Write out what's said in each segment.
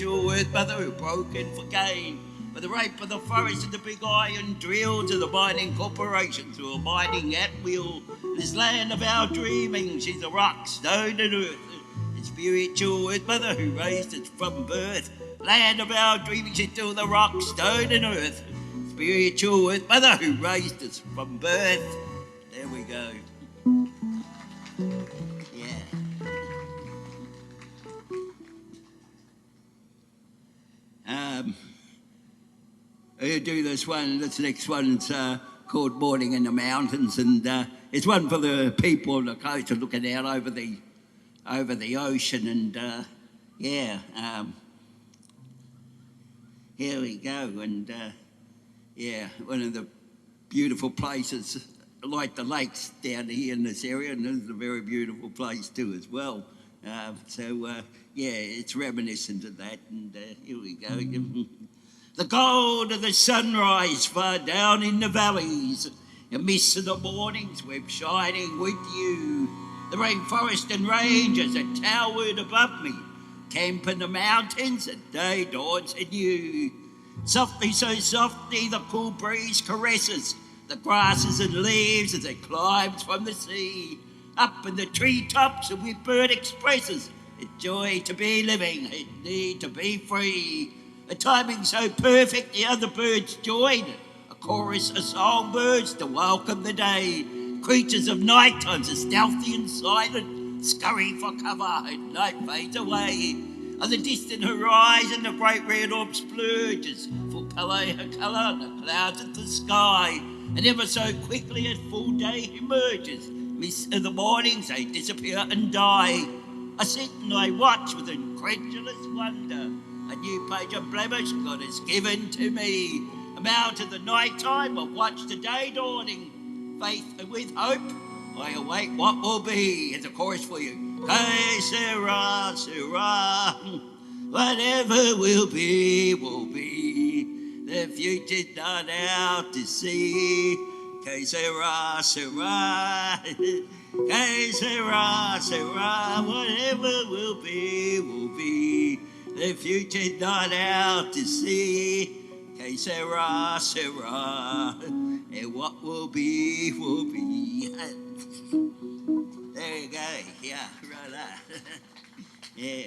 Your earth mother who broken for gain. For the rape of the forest and the big iron drill to the mining corporations who are mining at will. This land of our dreaming, she's a rock, stone and earth. The spiritual earth mother who raised us from birth. Land of our dreaming, she's still the rock, stone and earth. Spiritual earth mother who raised us from birth. There we go. I'll do this one. This next one's called Morning in the Mountains, and it's one for the people on the coast who are looking out over the ocean. And here we go. And one of the beautiful places, like the lakes down here in this area, and this is a very beautiful place too as well. It's reminiscent of that. And here we go. The gold of the sunrise far down in the valleys, the mist of the mornings we're shining with you. The rainforest and ranges that towered above me, camp in the mountains at day dawns anew. Softly, so softly, the cool breeze caresses the grasses and leaves as it climbs from the sea. Up in the treetops, a whipbird expresses its joy to be living, its need to be free. A timing so perfect, the other birds join, a chorus of songbirds to welcome the day. Creatures of night times are stealthy and silent, scurry for cover and night fades away. On the distant horizon, the bright red orb splurges, full colour her colour, the clouds of the sky. And ever so quickly as full day emerges, mist of the mornings they disappear and die. I sit and I watch with incredulous wonder. A new page of blemish God has given to me. Out of the night time I watch the day dawning. Faith and with hope I await what will be. It's a chorus for you. Hey, Sarah, Sarah, whatever will be, will be. The future's not out to see. Hey, Sarah, Sarah, hey, Sarah, Sarah, whatever will be, will be. The future's not out to see. Okay, Sarah, Sarah, and what will be, will be. There you go. Yeah, right. Yeah.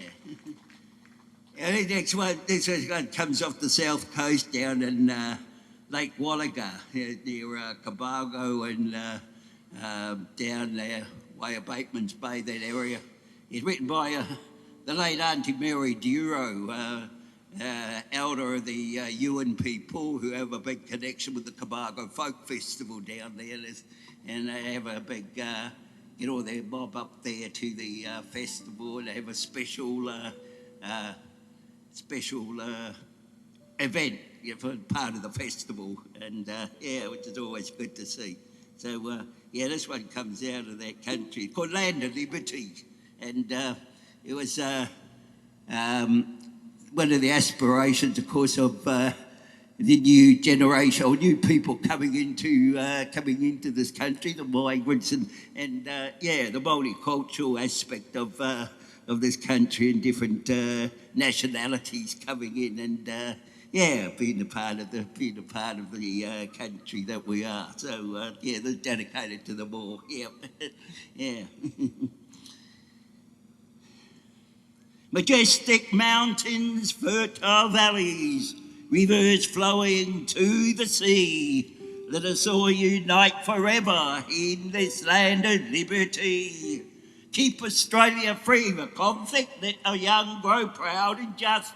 And the next one, this one comes off the south coast down in Lake Wallaga, near Cabargo and down there, way of Bateman's Bay, that area. It's written by the late Auntie Mary Duro, elder of the Ewan people, who have a big connection with the Cabargo Folk Festival down there. And they have a big, get all their mob up there to the festival, and they have a special event for part of the festival. And which is always good to see. So, this one comes out of that country, called Land of Liberty. And it was one of the aspirations, of course, of the new generation or new people coming into this country, the migrants and the multicultural aspect of this country and different nationalities coming in and being a part of the country that we are. So they're dedicated to them all. Yeah. Majestic mountains, fertile valleys, rivers flowing to the sea. Let us all unite forever in this land of liberty. Keep Australia free of conflict, let our young grow proud and just.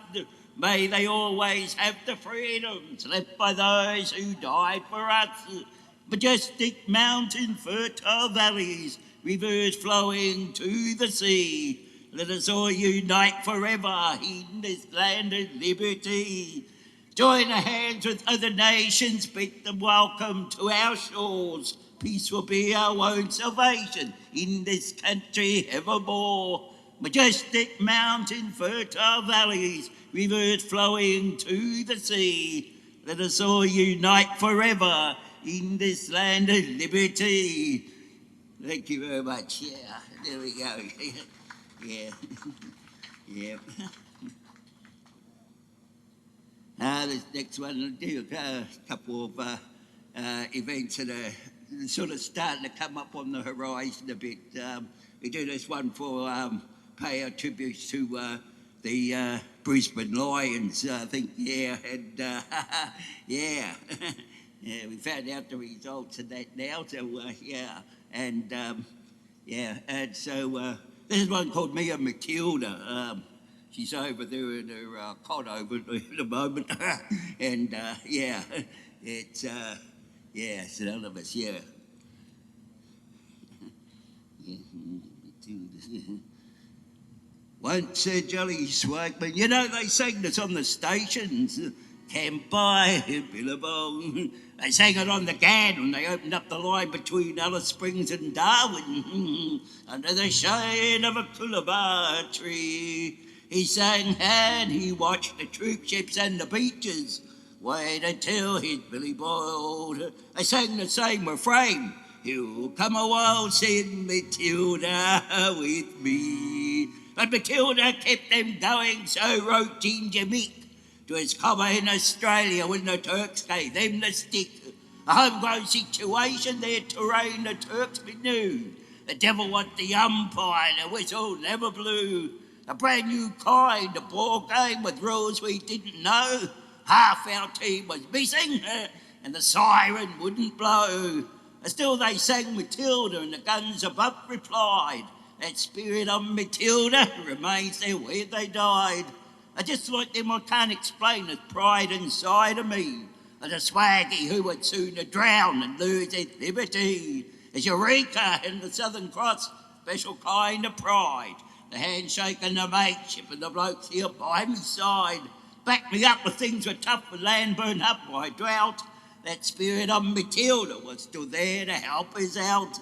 May they always have the freedoms left by those who died for us. Majestic mountains, fertile valleys, rivers flowing to the sea. Let us all unite forever in this land of liberty. Join our hands with other nations, bid them welcome to our shores. Peace will be our own salvation in this country evermore. Majestic mountain, fertile valleys, rivers flowing to the sea. Let us all unite forever in this land of liberty. Thank you very much. Yeah, there we go. Yeah. this next one, I'll do a couple of events that are sort of starting to come up on the horizon a bit. We do this one for pay our tributes to the Brisbane Lions, I think, yeah, and yeah, yeah, we found out the results of that now, so yeah, and yeah, and so this is one called Mia Matilda. She's over there in her cot over at the moment, and yeah, it's yeah, it's none of us, yeah. Once a jolly swagman, you know they sang this on the stations. Can't buy a billabong. They sang it on the Gad when they opened up the line between Alice Springs and Darwin. Under the shade of a coolabah tree, he sang and he watched the troop ships and the beaches. Wait until his billy boiled. They sang the same refrain. You'll come a waltzing Matilda with me. But Matilda kept them going, so wrote Ginger Mick to his comma in Australia when the Turks gave them the stick. A homegrown situation, their terrain the Turks renewed. The devil was the umpire, the whistle never blew. A brand new kind of ball game with rules we didn't know. Half our team was missing and the siren wouldn't blow. Still they sang Matilda and the guns above replied. That spirit of Matilda remains there where they died. I just like them I can't explain the pride inside of me. Of the swaggie who would sooner drown and lose his liberty. There's Eureka and the Southern Cross, special kind of pride. The handshake and the mateship and the blokes here by my side. Back me up when things were tough and land burned up by drought. That spirit of Matilda was still there to help us out.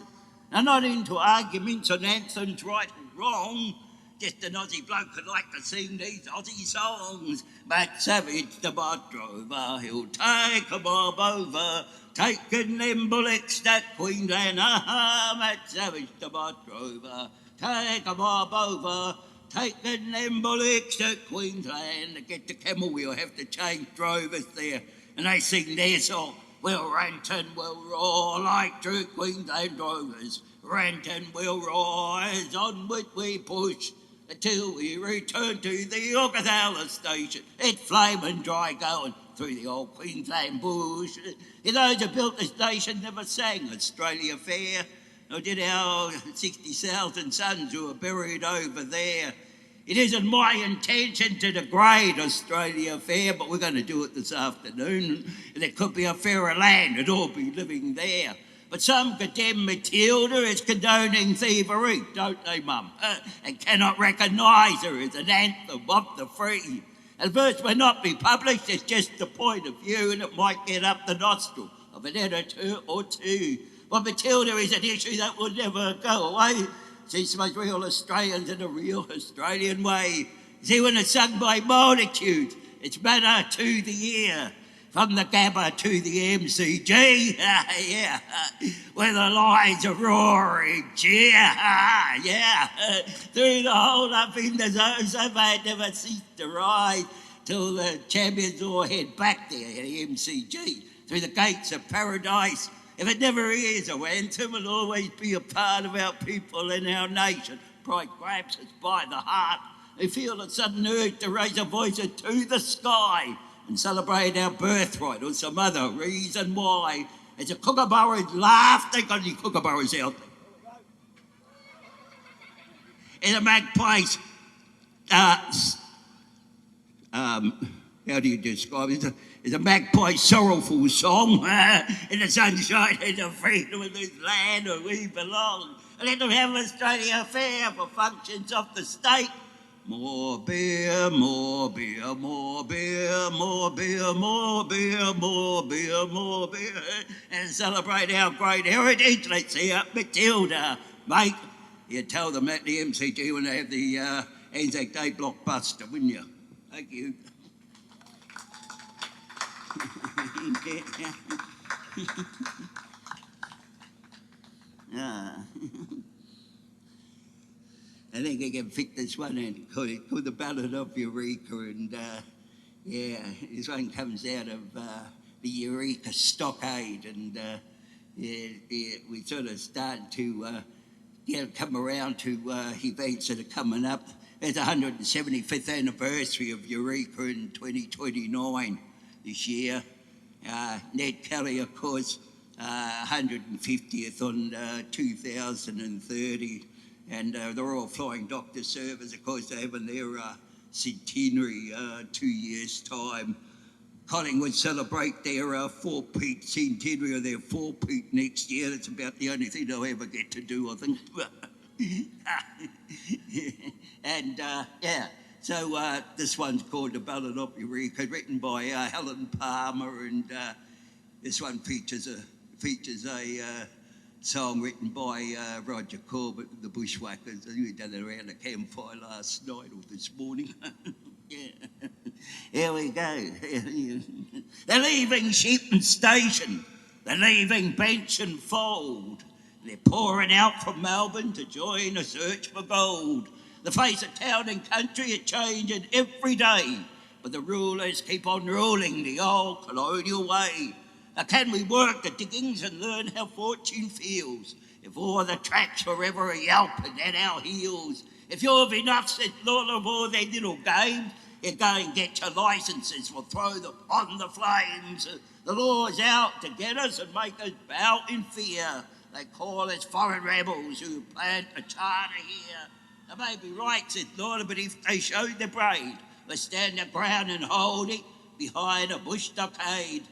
I'm not into arguments on anthems right or wrong. Just an Aussie bloke could like to sing these Aussie songs. Matt Savage, the bot drover, he'll take a bob over, taking them bullocks to Queensland. Matt Savage, the bot drover, take a bob over, taking them bullocks to Queensland. To get to Camel, we'll have to change drovers there. And they sing their song. We'll rant and we'll roar like true Queensland drovers. Rant and we'll rise, onward we push, until we return to the Augathala station. It's flaming dry going through the old Queensland bush. Those who built the station never sang Australia Fair, nor did our 60,000 sons who are buried over there. It isn't my intention to degrade Australia Fair, but we're going to do it this afternoon. There could be a fairer land and all be living there. But some condemn Matilda as condoning thievery, don't they, Mum? And cannot recognise her as an anthem of the free. And verse may not be published, it's just a point of view, and it might get up the nostril of an editor or two. But Matilda is an issue that will never go away. She's most real Australians in a real Australian way. See, when it's sung by multitudes, it's matter to the ear. From the Gabba to the MCG, yeah, where the lions are roaring, cheer, yeah, through the whole up in the zone, so they never cease to rise, till the champions all head back there at the MCG, through the gates of paradise. If it never is a anthem, it'll always be a part of our people and our nation. Pride grabs us by the heart. We feel a sudden urge to raise a voice to the sky and celebrate our birthright or some other reason why. As the kookaburras laugh, they got any kookaburras out there. And the magpies, how do you describe it? It's a magpie sorrowful song in the sunshine and the freedom of this land where we belong. And let them have Australia Fair for functions of the state. More beer, more beer, more beer, more beer, more beer, more beer, more beer. And celebrate our great heritage. Let's hear Matilda, mate. You tell them at the MCG when they have the Anzac Day blockbuster, wouldn't you? Thank you. I think I can pick this one and call the Ballad of Eureka. And Yeah, this one comes out of the Eureka Stockade, and we sort of started to come around to events that are coming up. It's the 175th anniversary of Eureka in 2029 this year. Ned Kelly, of course, 150th on 2030, and the Royal Flying Doctor Service, of course, they're having their centenary 2 years' time. Collingwood celebrate their four-peat centenary of their four-peat next year. That's about the only thing they'll ever get to do, I think. And so this one's called The Ballad of Eureka, written by Helen Palmer, and this one features a song written by Roger Corbett of the Bushwhackers. We done it around the campfire last night or this morning. Yeah. Here we go. They're leaving Sheepton Station. They're leaving bench and fold. They're pouring out from Melbourne to join a search for gold. The face of town and country are changing every day, but the rulers keep on ruling the old colonial way. Can we work the diggings and learn how fortune feels? If all the tracks forever are yelping at our heels. If you've enough, said Lord of all their little games, you go and get your licences, we'll throw them on the flames. The law's out to get us and make us bow in fear. They call us foreign rebels who plant a charter here. They may be right, said Lord, but if they show their braid, they stand their ground and hold it behind a bush stockade.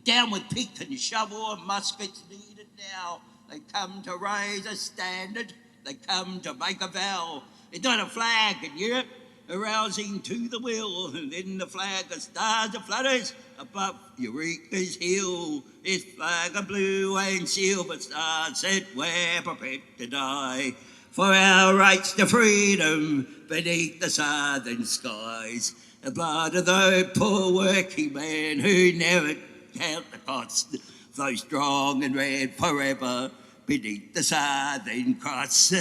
Down with pick and shovel and muskets needed now. They come to raise a standard, they come to make a vow. It's not a flag in Europe, arousing to the will, and then the flag of stars and flutters above Eureka's hill. This flag of blue and silver stars said we're prepared to die for our rights to freedom beneath the southern skies. The blood of those poor working men who never count the cost flows strong and red forever beneath the southern cross.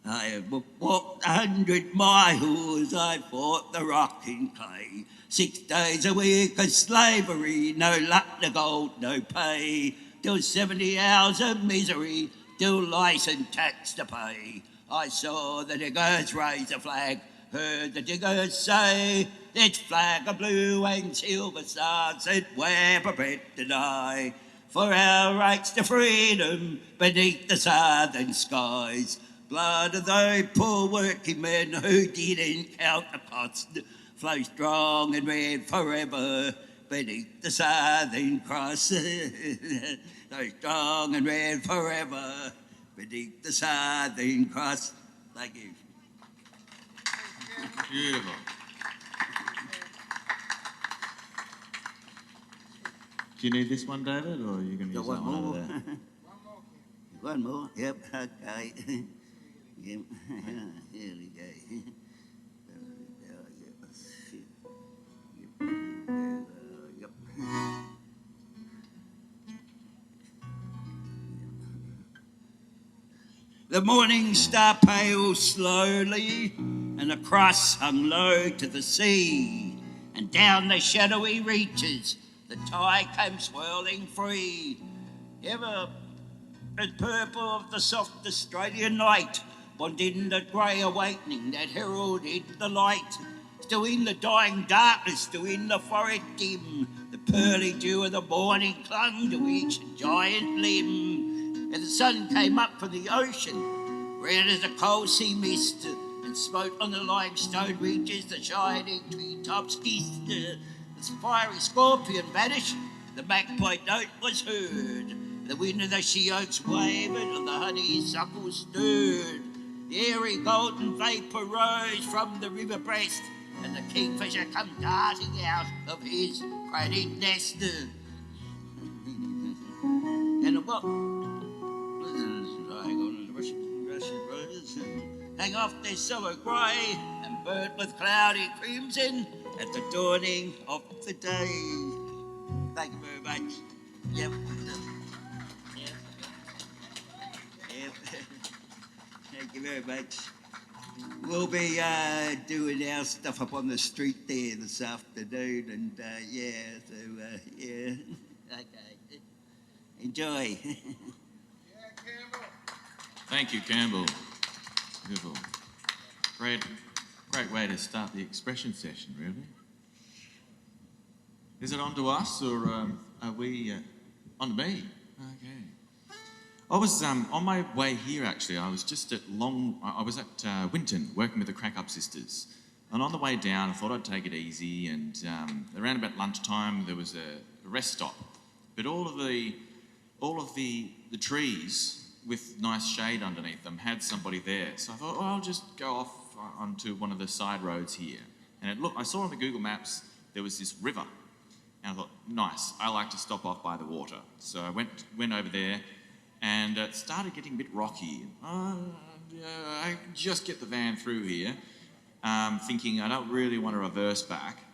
I have walked 100 miles, I fought the rock and clay. 6 days a week of slavery, no luck, no gold, no pay. Till 70 hours of misery, till license tax to pay. I saw the diggers raise a flag, heard the diggers say, this flag of blue and silver stars said we're prepared to die for our rights to freedom beneath the southern skies. Blood of those poor working men who didn't count the cost flows strong and red forever beneath the southern cross. Flows strong and red forever beneath the southern cross. Thank you. Beautiful. Do you need this one, David, or are you going to use that one over there? One more. Yep. Okay. Yep. Here we go. Yep. The morning star pales slowly, and the cross hung low to the sea, and down the shadowy reaches the tide came swirling free. Ever as purple of the soft Australian night, bond in the grey awakening that heralded the light. Still in the dying darkness, still in the forest dim, the pearly dew of the morning clung to each giant limb. And the sun came up from the ocean, red as a cold sea mist, and smote on the limestone ridges the shining treetops kissed. The fiery scorpion vanished, the magpie note was heard, the wind of the she-oaks wavered and the honeysuckle stirred. The airy golden vapour rose from the river breast, and the kingfisher come darting out of his cradled nest. And what? Hang on, the Russian rose, hang off their silver grey, and burnt with cloudy crimson at the dawning of the day. Thank you very much. Yep. Yep. Thank you very much. We'll be doing our stuff up on the street there this afternoon, and yeah. Okay. Enjoy. Thank you, Campbell. Beautiful. Great way to start the expression session, really. Is it on to us, or are we on to me? Okay. I was on my way here, actually. I was just at I was at Winton, working with the Crack Up Sisters. And on the way down, I thought I'd take it easy, and around about lunchtime, there was a rest stop. But all of the trees with nice shade underneath them had somebody there. So I thought, I'll just go off onto one of the side roads here. And I saw on the Google Maps there was this river. And I thought, nice, I like to stop off by the water. So I went over there, and it started getting a bit rocky. I just get the van through here, thinking I don't really want to reverse back.